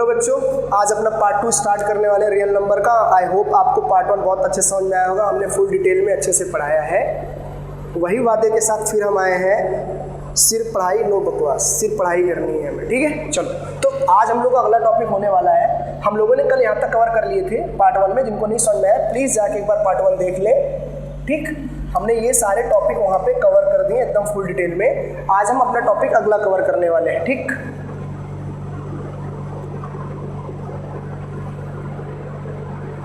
Hello बच्चों, आज अपना पार्ट 2 स्टार्ट करने वाले रियल नंबर का। आई होप आपको पार्ट 1 बहुत अच्छे समझ में आया होगा। हमने फुल डिटेल में अच्छे से पढ़ाया है। वही वादे के साथ फिर हम आए हैं, सिर्फ पढ़ाई नो बकवास, सिर्फ पढ़ाई करनी है हमें, ठीक है। चलो, तो आज हम लोग का अगला टॉपिक होने वाला है। हम लोगों ने कल यहाँ तक कवर कर लिए थे पार्ट 1 में। जिनको नहीं समझ में आया प्लीज़ जाके एक बार पार्ट 1 देख लें, ठीक। हमने ये सारे टॉपिक वहाँ पे कवर कर दिए एकदम फुल डिटेल में। आज हम अपना टॉपिक अगला कवर करने वाले हैं, ठीक।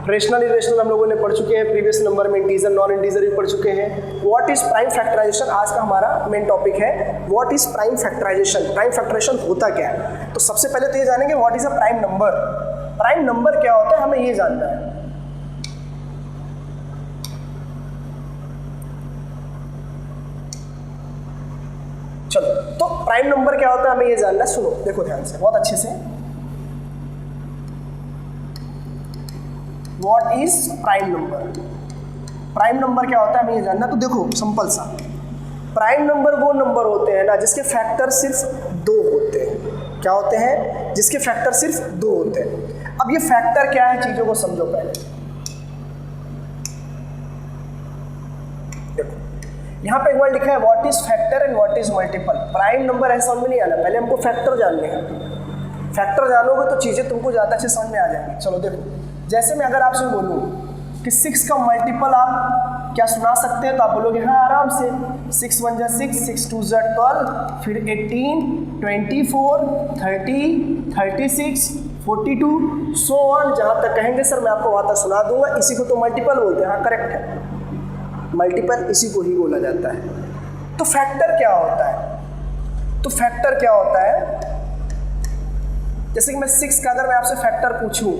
रेशनल इरेशनल हम लोगों ने पढ़ चुके हैं प्रीवियस नंबर में। इंटीजर नॉन इंटीजर भी पढ़ चुके हैं। व्हाट इज प्राइम फैक्टराइजेशन आज का हमारा मेन टॉपिक है। What is prime factorization, prime factorization होता क्या है। तो सबसे पहले तो ये जानेंगे what is a prime number. Prime number क्या होता है हमें ये जानना है। चलो, तो प्राइम नंबर क्या होता है हमें ये जानना है। सुनो, देखो ध्यान से, बहुत अच्छे से। What is prime number, prime number क्या होता है हमें ये जानना। तो देखो सिंपल सा, प्राइम नंबर वो नंबर होते हैं ना जिसके फैक्टर सिर्फ 2 होते हैं। क्या होते हैं? जिसके फैक्टर सिर्फ 2 होते हैं। अब ये फैक्टर क्या है, चीजों को समझो पहले। देखो यहाँ पे एक बार लिखा है what is factor and what is multiple. Prime number ऐसा समझ में नहीं आना, पहले हमको फैक्टर जानने हैं। फैक्टर जानोगे तो चीजें तुमको ज्यादा अच्छे समझ में आ जाएंगी। चलो देखो, जैसे मैं अगर आपसे बोलूँ कि 6 का मल्टीपल आप क्या सुना सकते हैं, तो आप बोलोगे हाँ आराम से। 6 1 जा 6, 6 2 जा 12, फिर 18, 24, 30, 36, 42 सो ऑन। जहाँ तक कहेंगे सर मैं आपको वहाँ तक सुना दूंगा। इसी को तो मल्टीपल बोलते हैं। हाँ करेक्ट है, मल्टीपल इसी को ही बोला जाता है। तो फैक्टर क्या होता है? तो फैक्टर क्या होता है, जैसे कि मैं 6 का अगर मैं आपसे फैक्टर पूछूं,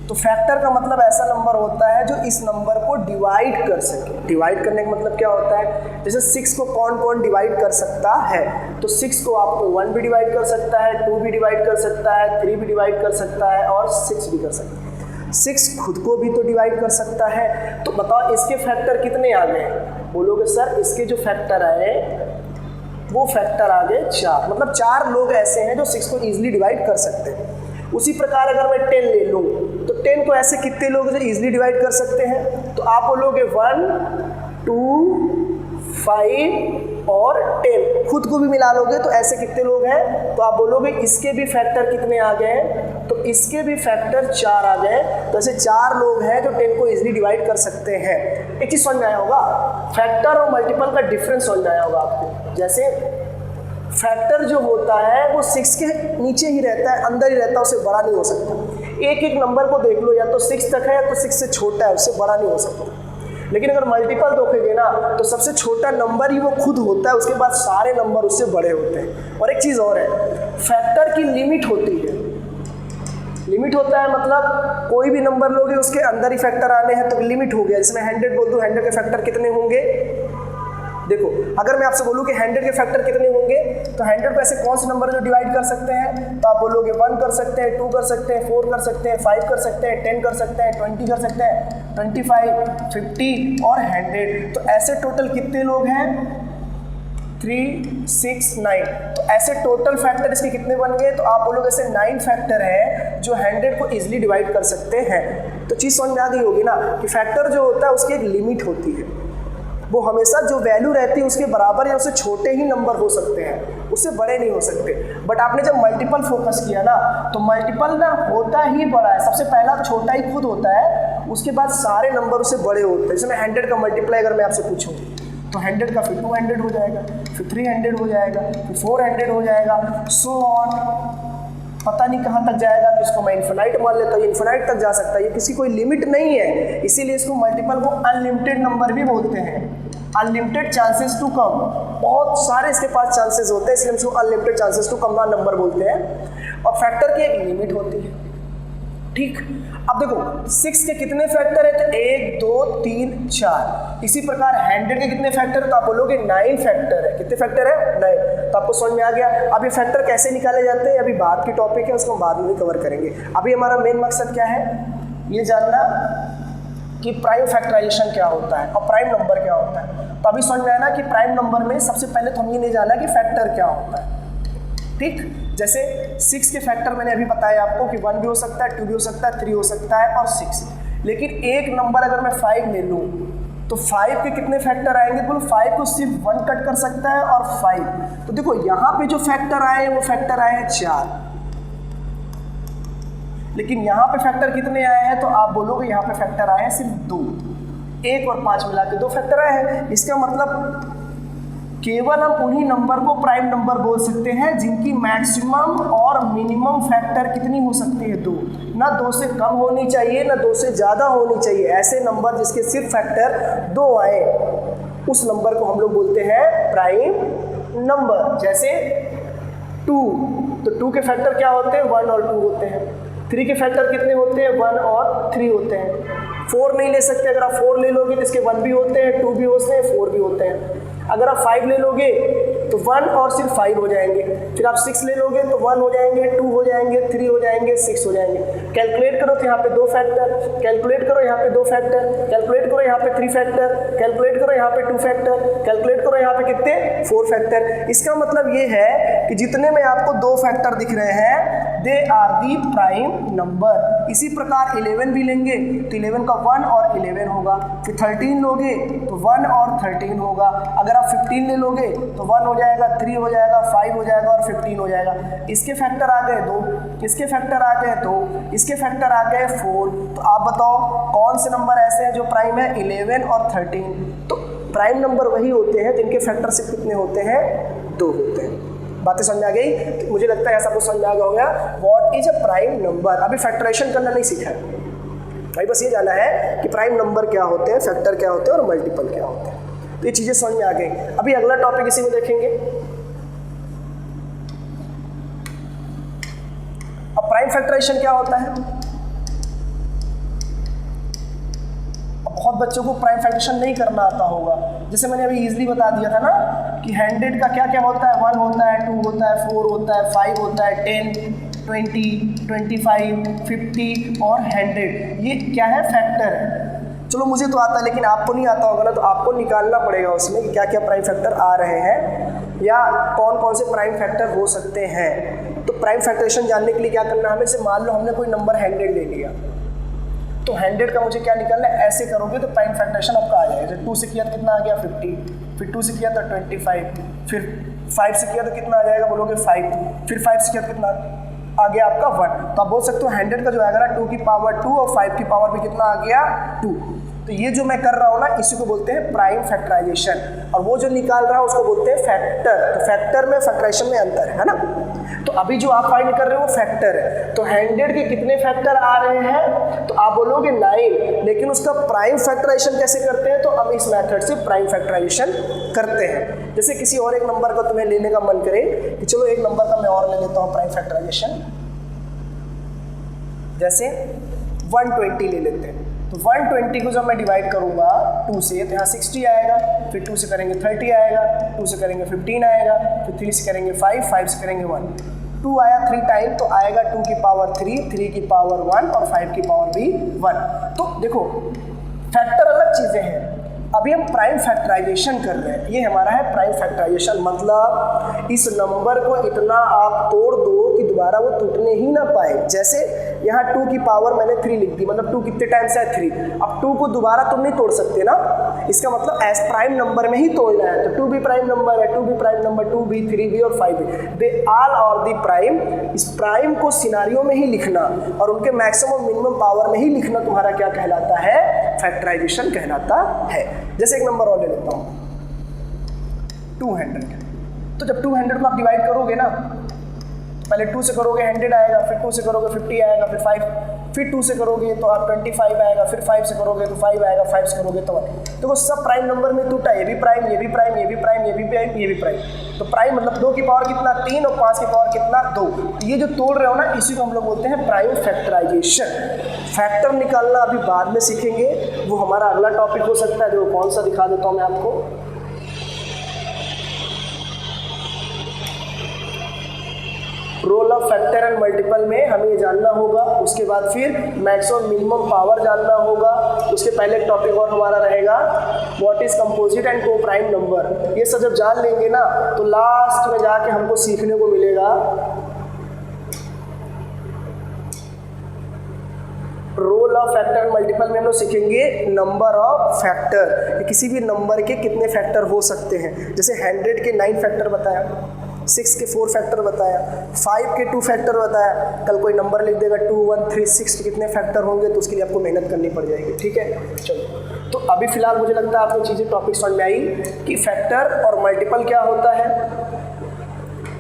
तो फैक्टर का मतलब ऐसा नंबर होता है जो इस नंबर को डिवाइड कर सके। डिवाइड करने का मतलब क्या होता है, जैसे 6 को कौन कौन डिवाइड कर सकता है, तो 6 को आपको 1 भी डिवाइड कर सकता है, 2 भी डिवाइड कर सकता है, 3 भी डिवाइड कर सकता है और 6 भी कर सकता है। 6 खुद को भी तो डिवाइड कर सकता है। तो बताओ इसके फैक्टर कितने आ गए? बोलोगे सर इसके जो फैक्टर आए वो फैक्टर आ गए 4। मतलब 4 लोग ऐसे हैं जो 6 को ईजिली डिवाइड कर सकते हैं। उसी प्रकार अगर मैं 10 ले लूँ, तो 10 को ऐसे कितने लोग जो ईजिली डिवाइड कर सकते हैं? तो आप बोलोगे 1 2 5 और 10। खुद को भी मिला लोगे तो ऐसे कितने लोग हैं? तो आप बोलोगे इसके भी फैक्टर कितने आ गए? तो इसके भी फैक्टर 4 आ गए। तो ऐसे 4 लोग हैं जो 10 को इजीली डिवाइड कर सकते हैं। एक चीज समझ में आया होगा, फैक्टर और मल्टीपल का डिफरेंस समझ में आया होगा आपको। जैसे फैक्टर जो होता है वो 6 के नीचे ही रहता है, अंदर ही रहता है, उससे बड़ा नहीं हो सकता। एक एक नंबर को देख लो, या तो 6 तक है या तो 6 से छोटा है, उससे बड़ा नहीं हो सकता। लेकिन अगर मल्टीपल देखोगे ना, तो सबसे छोटा नंबर ही वो खुद होता है, उसके बाद सारे नंबर उससे बड़े होते हैं। और एक चीज़ और है, फैक्टर की लिमिट होती है। लिमिट होता है मतलब कोई भी नंबर लोगे उसके अंदर ही फैक्टर आने हैं, तो लिमिट हो गया। जैसे मैं 100 बोल दूँ, 100 के फैक्टर कितने होंगे? देखो अगर मैं आपसे बोलूँ कि 100 के फैक्टर कितने होंगे, तो 100 को ऐसे कौन से नंबर जो डिवाइड कर सकते हैं? तो आप बोलोगे 1 कर सकते हैं, 2 कर सकते हैं, 4 कर सकते हैं, 5 कर सकते हैं, 10 कर सकते हैं, 20 कर सकते हैं, 25, 50 और 100। तो ऐसे टोटल कितने लोग हैं? 3 6 9। तो ऐसे टोटल फैक्टर इसके कितने बन गए? तो आप बोलोगे ऐसे 9 फैक्टर है जो 100 को इजीली डिवाइड कर सकते हैं। तो चीज़ समझ में आ गई होगी ना कि फैक्टर जो होता है उसकी एक लिमिट होती है। वो हमेशा जो वैल्यू रहती है उसके बराबर या उससे छोटे ही नंबर हो सकते हैं, उससे बड़े नहीं हो सकते। बट आपने जब मल्टीपल फोकस किया ना, तो मल्टीपल ना होता ही बड़ा है। सबसे पहला छोटा ही खुद होता है, उसके बाद सारे नंबर उससे बड़े होते हैं। जैसे मैं 100 का मल्टीप्लाई अगर मैं आपसे पूछूँ, तो 100 का फिर 200 हो जाएगा, फिर 300 हो जाएगा, फिर 400 हो जाएगा, सो ऑन। पता नहीं कहाँ तक जाएगा। तो इसको मैं इन्फिनाइट मान लेता हूँ, इन्फिनाइट तक जा सकता है। ये किसी कोई लिमिट नहीं है, इसीलिए इसको मल्टीपल को अनलिमिटेड नंबर भी बोलते हैं। अनलिमिटेड चांसेस टू कम, बहुत सारे इसके पास चांसेस होते हैं, इसलिए हम इसको unlimited chances to come number बोलते हैं। और फैक्टर की एक लिमिट होती है, ठीक। अब देखो 6 के कितने फैक्टर है? तो 1 2 3 4। इसी प्रकार 100 के कितने फैक्टर है? तो आप बोलोगे 9 फैक्टर है। कितने फैक्टर है? 9। तो आपको समझ में आ गया। अब ये फैक्टर कैसे निकाले जाते हैं अभी बाद की टॉपिक है, उसको हम बाद में भी कवर करेंगे। अभी हमारा मेन मकसद क्या है, ये जानना कि प्राइम फैक्टराइजेशन क्या होता है और प्राइम नंबर क्या होता है। तो अभी समझ में आया ना कि प्राइम नंबर में सबसे पहले तो हम ये नहीं जाना कि फैक्टर क्या होता है, ठीक। जैसे 6 के फैक्टर मैंने अभी बताया आपको कि 1 भी हो सकता है, 2 भी हो सकता है, 3 हो सकता है और 6। लेकिन एक नंबर अगर मैं 5 ले लूँ तो 5 के कितने फैक्टर आएंगे? बोलो 5 को सिर्फ 1 कट कर सकता है और 5। तो देखो यहाँ पे जो फैक्टर आए हैं वो फैक्टर आए हैं 4, लेकिन यहाँ पे फैक्टर कितने आए हैं? तो आप बोलोगे यहाँ पे फैक्टर आए हैं सिर्फ 2। 1 और 5 मिला के 2 फैक्टर आए हैं। इसका मतलब केवल हम उन्हीं नंबर को प्राइम नंबर बोल सकते हैं जिनकी मैक्सिमम और मिनिमम फैक्टर कितनी हो सकती है? 2। ना 2 से कम होनी चाहिए ना 2 से ज़्यादा होनी चाहिए। ऐसे नंबर जिसके सिर्फ फैक्टर 2 आए उस नंबर को हम लोग बोलते हैं प्राइम नंबर। जैसे 2, तो 2 के फैक्टर क्या होते हैं? 1 और 2 होते हैं। 3 के फैक्टर कितने होते हैं? 1 और 3 होते हैं। 4 नहीं ले सकते, अगर आप 4 ले लोगे तो इसके 1 भी होते हैं, 2 भी होते हैं, 4 भी होते हैं। अगर आप 5 ले लोगे तो 1 और सिर्फ 5 हो जाएंगे। फिर आप 6 ले लोगे तो 1 हो जाएंगे, 2 हो जाएंगे, 3 हो जाएंगे, 6 हो जाएंगे। कैलकुलेट करो तो यहाँ पे 2 फैक्टर, कैलकुलेट करो यहाँ पे 2 फैक्टर, कैलकुलेट करो यहाँ पे 3 फैक्टर, कैलकुलेट करो यहाँ पे 2 फैक्टर, कैलकुलेट करो यहाँ पे कितने? 4 फैक्टर। इसका मतलब ये है कि जितने में आपको 2 फैक्टर दिख रहे हैं they are the prime number. इसी प्रकार 11 भी लेंगे तो 11 का 1 और 11 होगा। फिर 13 लोगे तो 1 और 13 होगा। अगर आप 15 ले लोगे तो 1 हो जाएगा, 3 हो जाएगा, 5 हो जाएगा और 15 हो जाएगा। इसके फैक्टर आ गए 2, इसके फैक्टर आ गए 2, इसके फैक्टर आ गए 4। तो आप बताओ कौन से नंबर ऐसे हैं जो प्राइम है? 11 और 13। तो प्राइम नंबर वही होते हैं जिनके फैक्टर सिर्फ कितने होते हैं? 2 होते हैं। बातें समझ में आ गई? तो मुझे लगता है ऐसा कुछ समझ में आ गया होगा what is a prime number. अभी फैक्टराइजेशन करना नहीं सीखा है भाई, बस ये जाना है कि प्राइम नंबर क्या होते हैं, फैक्टर क्या होते हैं और मल्टीपल क्या होते हैं। तो ये चीजें समझ में आ गई। अभी अगला टॉपिक इसी में देखेंगे। अब प्राइम फैक्टराइजेशन क्या होता है? बहुत बच्चों को प्राइम फैक्टराइजेशन नहीं करना आता होगा। जैसे मैंने अभी इजीली बता दिया था ना कि 100 का क्या क्या होता है? 1 होता है, 2 होता है, 4 होता है, 5 होता है, 10, 20, 25, 50 और 100। ये क्या है? फैक्टर है। चलो मुझे तो आता है लेकिन आपको नहीं आता होगा ना, तो आपको निकालना पड़ेगा उसमें कि क्या क्या प्राइम फैक्टर आ रहे हैं या कौन कौन से प्राइम फैक्टर हो सकते हैं। तो प्राइम फैक्टराइजेशन जानने के लिए क्या करना है हमें? से मान लो हमने कोई नंबर 100 ले लिया तो 100 का मुझे क्या निकालना है? ऐसे करोगे तो प्राइम फैक्टराइजेशन आपका आ जाएगा। जैसे 2 से किया तो कितना आ गया? 50, फिर 2 से किया तो 25, फिर 5 से किया तो कितना आ जाएगा? बोलोगे 5, फिर 5 से किया तो कितना आ गया आपका? 1। तो आप बोल सकते हो 100 का जो आएगा ना 2 की पावर 2 और 5 की पावर भी कितना आ गया? 2। तो ये जो मैं कर रहा हूँ ना इसी को बोलते हैं प्राइम फैक्टराइजेशन, और वो जो निकाल रहा है उसको बोलते हैं फैक्टर। तो फैक्टर में फैक्टराइजेशन में अंतर है ना। तो अभी जो आप फाइंड कर रहे हो वो फैक्टर है। तो 100 के कितने फैक्टर आ रहे हैं? तो आप बोलोगे 9, लेकिन उसका प्राइम फैक्टराइजेशन कैसे करते हैं? तो अब इस मेथड से प्राइम फैक्टराइजेशन करते हैं। जैसे किसी और एक नंबर का तुम्हें लेने का मन करे कि चलो एक नंबर का मैं और ले लेता हूँ प्राइम फैक्टराइजेशन, जैसे 120 ले लेते हैं। तो 120 को जब मैं डिवाइड करूंगा 2 से तो यहाँ 60 आएगा, फिर 2 से करेंगे 30 आएगा, 2 से करेंगे 15 आएगा, फिर 3 से करेंगे 5, 5 से करेंगे 1। 2 आया 3 टाइम तो आएगा 2 की पावर 3, 3 की पावर 1 और 5 की पावर भी 1। तो देखो फैक्टर अलग चीज़ें हैं, अभी हम प्राइम फैक्टराइजेशन कर रहे हैं। ये हमारा है प्राइम फैक्टराइजेशन, मतलब इस नंबर को इतना आप तोड़ दो कि दोबारा वो टूटने ही ना पाए। जैसे यहाँ 2 की पावर मैंने 3 लिख दी, मतलब 2 कितने टाइम्स है? 3। अब 2 को दोबारा तुम नहीं तोड़ सकते ना, इसका मतलब एस प्राइम नंबर में ही तोड़ना है। तो 2 भी प्राइम नंबर है, 2 भी प्राइम नंबर, 2 भी, 3 भी और 5 भी, they all are the prime. इस प्राइम को सिनारियो में ही लिखना और उनके मैक्सिमम मिनिमम पावर में ही लिखना तुम्हारा क्या कहलाता है? फैक्टराइजेशन कहलाता है। जैसे एक नंबर और ले लेता हूँ 200। तो जब 200 को आप डिवाइड करोगे ना, पहले 2 से करोगे 100 आएगा, फिर 2 से करोगे 50 आएगा, फिर 5, फिर 2 से करोगे तो आप 25 आएगा, फिर 5 से करोगे तो 5 आएगा, 5 से करोगे तो 1। तो वो सब प्राइम नंबर में टूटा, ये भी प्राइम, ये भी प्राइम, ये भी प्राइम, ये भी प्राइम, ये भी प्राइम। तो प्राइम मतलब 2 की पावर कितना? 3 और 5 की पावर कितना? 2। तो ये जो तोड़ रहे हो ना इसी को हम लोग बोलते हैं प्राइम फैक्टराइजेशन। फैक्टर निकालना अभी बाद में सीखेंगे, वो हमारा अगला टॉपिक हो सकता है। जो कौन सा दिखा देता हूँ मैं आपको। Role of factor and multiple में हमें ये जानना होगा। उसके बाद फिर मैक्सिमम मिनिमम पावर जानना होगा। उसके पहले एक टॉपिक और हमारा रहेगा व्हाट इज कंपोजिट एंड को प्राइम नंबर। ये सब जब जान लेंगे ना तो लास्ट में जाके हमको सीखने को मिलेगा फॉर्मूला ऑफ फैक्टर मल्टीपल में हम लोग सीखेंगे नंबर ऑफ फैक्टर, किसी भी नंबर के कितने फैक्टर हो सकते हैं। जैसे 100 के 9 फैक्टर बताया, 6 के 4 फैक्टर बताया, 5 के 2 फैक्टर बताया। कल कोई नंबर लिख देगा 2 1 3 6 के कितने फैक्टर होंगे, तो उसके लिए आपको मेहनत करनी पड़ जाएगी। ठीक है, चलो तो अभी फिलहाल मुझे लगता है आपको चीज़ें टॉपिक समझ में आई कि फैक्टर और मल्टीपल क्या होता है,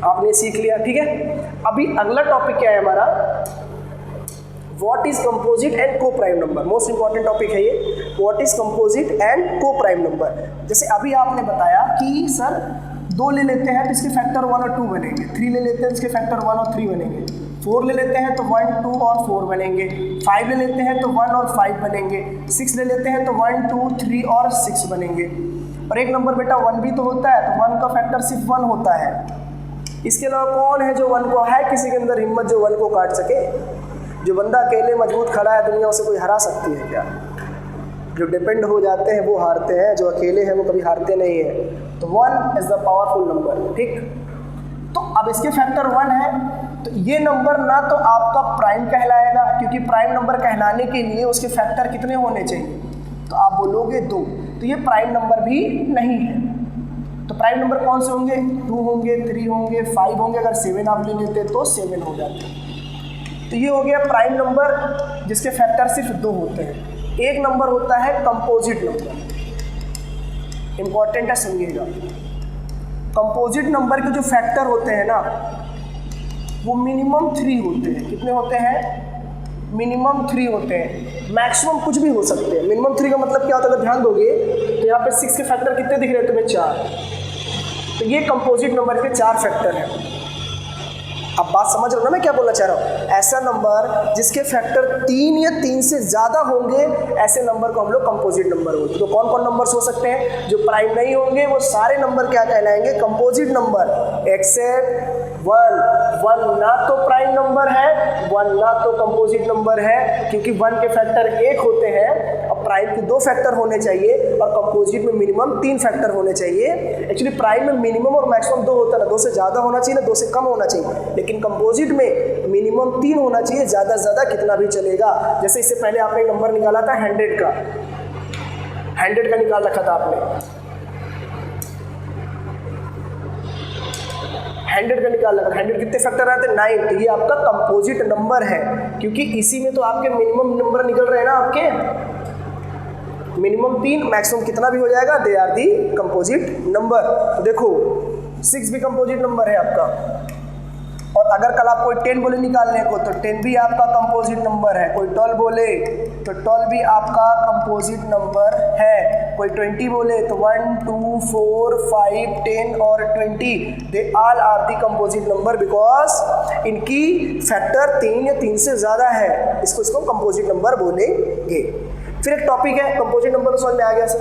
आपने सीख लिया। ठीक है, अभी अगला टॉपिक क्या है हमारा, व्हाट इज कंपोजिट एंड को prime number. Most important topic है ये, व्हाट इज कंपोजिट एंड को प्राइम नंबर। जैसे अभी आपने बताया कि सर 2 ले लेते हैं तो इसके फैक्टर 1 और 2 बनेंगे, 3 ले लेते हैं तो इसके फैक्टर 1 और 3 बनेंगे, 4 ले लेते हैं तो 1 2 और 4 बनेंगे, 5 ले लेते हैं तो 1 और 5 बनेंगे, 6 ले लेते हैं तो 1 2 3 और 6 बनेंगे। और एक नंबर बेटा 1 भी तो होता है, तो 1 का फैक्टर सिर्फ 1 होता है। इसके अलावा कौन है जो 1 को, है किसी के अंदर हिम्मत जो 1 को काट सके? जो बंदा अकेले मजबूत खड़ा है दुनिया, उसे कोई हरा सकती है क्या? जो डिपेंड हो जाते हैं वो हारते हैं, जो अकेले हैं वो कभी हारते नहीं हैं। तो 1 इज द पावरफुल नंबर। ठीक, तो अब इसके फैक्टर 1 है, तो ये नंबर ना तो आपका प्राइम कहलाएगा, क्योंकि प्राइम नंबर कहलाने के लिए उसके फैक्टर कितने होने चाहिए, तो आप बोलोगे 2, तो ये प्राइम नंबर भी नहीं है। तो प्राइम नंबर कौन से होंगे, 2 होंगे, 3 होंगे, 5 होंगे, अगर 7 आप ले लेते तो 7 हो जाते। तो ये हो गया प्राइम नंबर जिसके फैक्टर सिर्फ 2 होते हैं। एक नंबर होता है कंपोजिट नंबर, इंपॉर्टेंट है सुनिएगा। कंपोजिट नंबर के जो फैक्टर होते हैं ना, वो मिनिमम 3 होते हैं। कितने होते हैं? मिनिमम 3 होते हैं, मैक्सिमम कुछ भी हो सकते हैं। मिनिमम 3 का मतलब क्या होता है, अगर ध्यान दोगे तो यहाँ पे 6 के फैक्टर कितने दिख रहे हैं तुम्हें? 4। तो ये कंपोजिट नंबर के 4 फैक्टर हैं। अब बात समझ रहे हो ना मैं क्या बोलना चाह रहा हूँ? ऐसा नंबर जिसके फैक्टर 3 या 3 से ज़्यादा होंगे, ऐसे नंबर को हम लोग कंपोजिट नंबर बोलते हैं। तो कौन कौन नंबर्स हो सकते हैं? जो प्राइम नहीं होंगे वो सारे नंबर क्या कहलाएंगे? कंपोजिट नंबर, एक्सेप्ट 1 ना तो प्राइम नंबर है, 1 ना तो कंपोजिट नंबर है, क्योंकि 1 के फैक्टर 1 होते हैं और प्राइम के 2 फैक्टर होने चाहिए और कंपोजिट में मिनिमम 3 फैक्टर होने चाहिए। एक्चुअली प्राइम में मिनिमम और मैक्सिमम 2 होता है ना, 2 से ज़्यादा होना चाहिए ना 2 से कम होना चाहिए, लेकिन कंपोजिट में मिनिमम 3 होना चाहिए, ज़्यादा से ज़्यादा कितना भी चलेगा। जैसे इससे पहले आपने एक नंबर निकाला था 100 का निकाल रखा था आपने, 100 का निकाल लगा। 100 कितने फैक्टर आते हैं? 9। तो ये आपका कंपोजिट नंबर है, क्योंकि इसी में तो आपके मिनिमम नंबर निकल रहे हैं ना, आपके मिनिमम 3, मैक्सिमम कितना भी हो जाएगा, they are the composite number. तो देखो 6 भी कंपोजिट नंबर है आपका, और अगर कल आप कोई 10 बोले निकालने को तो 10 भी आपका कंपोजिट नंबर है। कोई 12 बोले तो 12 भी आपका कंपोजिट नंबर है। कोई 20 बोले तो 1 2 4 5 10 और 20 they all are the composite number, because इनकी फैक्टर 3 या 3 से ज़्यादा है, इसको कंपोजिट नंबर बोलेंगे। फिर एक टॉपिक है, कंपोजिट नंबर तो समझ में आ गया सर।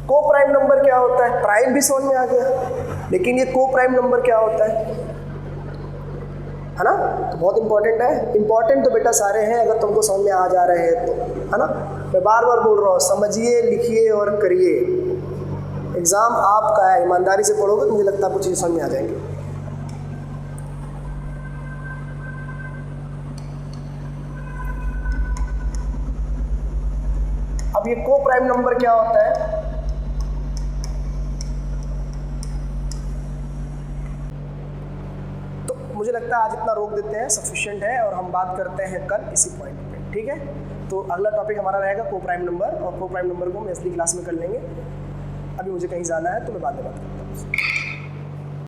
को प्राइम नंबर क्या होता है? प्राइम भी समझ में आ गया, लेकिन ये को प्राइम नंबर क्या होता है ना? तो बहुत इंपॉर्टेंट है। इंपॉर्टेंट तो बेटा सारे हैं, अगर तुमको समझ में आ जा रहे हैं तो, है ना? मैं बार बार बोल रहा हूँ, समझिए, लिखिए और करिए। एग्ज़ाम आपका है, ईमानदारी से पढ़ोगे तो मुझे लगता है आपको चीज़ें समझ में आ जाएंगी। अब ये को प्राइम नंबर क्या होता है? मुझे लगता है आज इतना रोक देते हैं, सफिशिएंट है, और हम बात करते हैं कल इसी पॉइंट पे। ठीक है, तो अगला टॉपिक हमारा रहेगा को प्राइम नंबर, और को प्राइम नंबर को हम असली क्लास में कर लेंगे। अभी मुझे कहीं जाना है तो मैं बाद में बात करता हूँ।